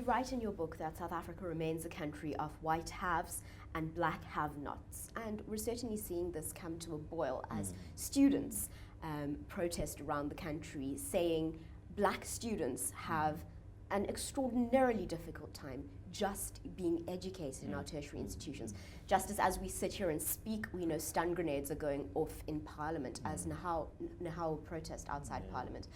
write in your book that South Africa remains a country of white haves and black have-nots. And we're certainly seeing this come to a boil as students protest around the country, saying black students have an extraordinarily difficult time just being educated in our tertiary institutions. Just as we sit here and speak, we know stun grenades are going off in Parliament as Nahau protest outside Parliament.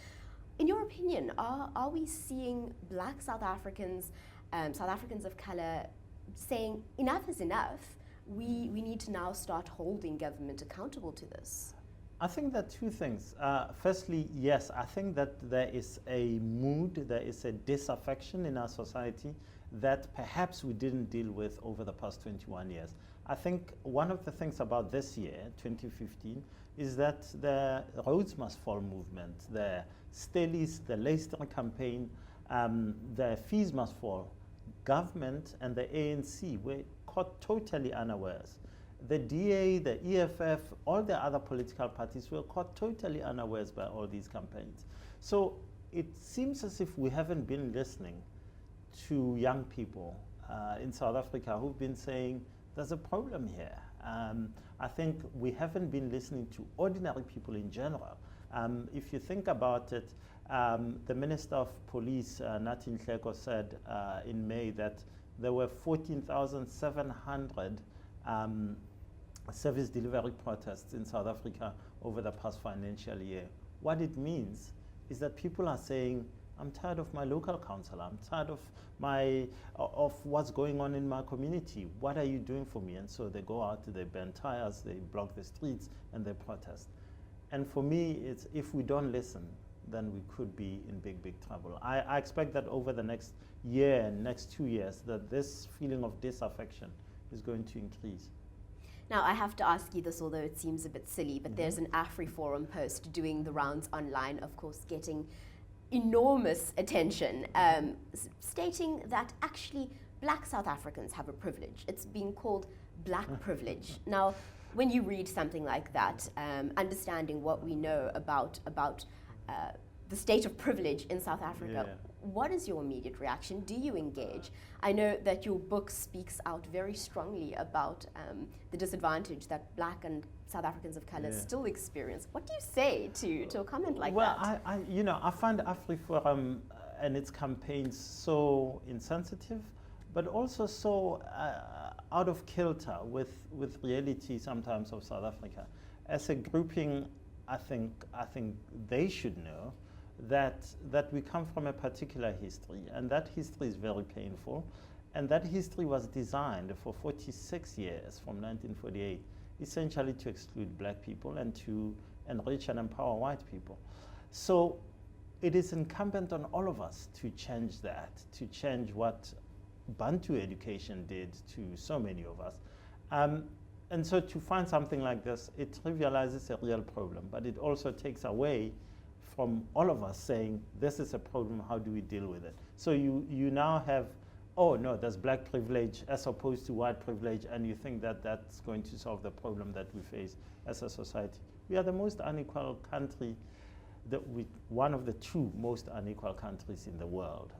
In your opinion, are we seeing black South Africans, South Africans of colour, saying enough is enough, we need to now start holding government accountable to this? I think there are two things. Firstly, yes, I think that there is a mood, there is a disaffection in our society that perhaps we didn't deal with over the past 21 years. I think one of the things about this year, 2015, is that the Roads Must Fall movement, the Stellies, the Leicester campaign, the Fees Must Fall, government and the ANC were caught totally unawares. The DA, the EFF, all the other political parties were caught totally unawares by all these campaigns. So it seems as if we haven't been listening to young people in South Africa who've been saying there's a problem here. I think we haven't been listening to ordinary people in general. If you think about it, the Minister of Police, Nathi Nhleko, said in May that there were 14,700 service delivery protests in South Africa over the past financial year. What it means is that people are saying, I'm tired of my local council, I'm tired of what's going on in my community. What are you doing for me? And so they go out, they burn tires, they block the streets, and they protest. And for me, it's if we don't listen, then we could be in big, big trouble. I expect that over the next year and next 2 years, that this feeling of disaffection is going to increase. Now, I have to ask you this, although it seems a bit silly, but there's an AfriForum post doing the rounds online, of course, getting enormous attention, stating that actually black South Africans have a privilege. It's being called black privilege. Now, when you read something like that, understanding what we know about the state of privilege in South Africa, what is your immediate reaction? Do you engage? I know that your book speaks out very strongly about the disadvantage that black and South Africans of color still experience. What do you say to a comment like that? Well, I find AfriForum and its campaigns so insensitive, but also so out of kilter with reality sometimes of South Africa. As a grouping, I think they should know that we come from a particular history, and that history is very painful, and that history was designed for 46 years, from 1948, essentially to exclude black people and to enrich and empower white people. So it is incumbent on all of us to change that, to change what Bantu education did to so many of us. And so to find something like this, it trivializes a real problem, but it also takes away from all of us saying, this is a problem, how do we deal with it? So you now have, oh no, there's black privilege as opposed to white privilege, and you think that that's going to solve the problem that we face as a society. We are the most unequal country, one of the two most unequal countries in the world.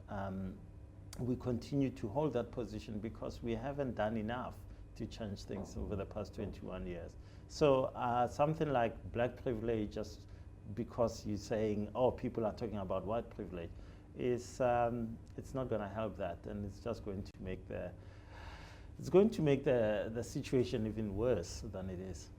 We continue to hold that position because we haven't done enough to change things over the past 21 years. So something like black privilege, just because you're saying, oh, people are talking about white privilege, is it's not going to help that, and it's just going to make the situation even worse than it is.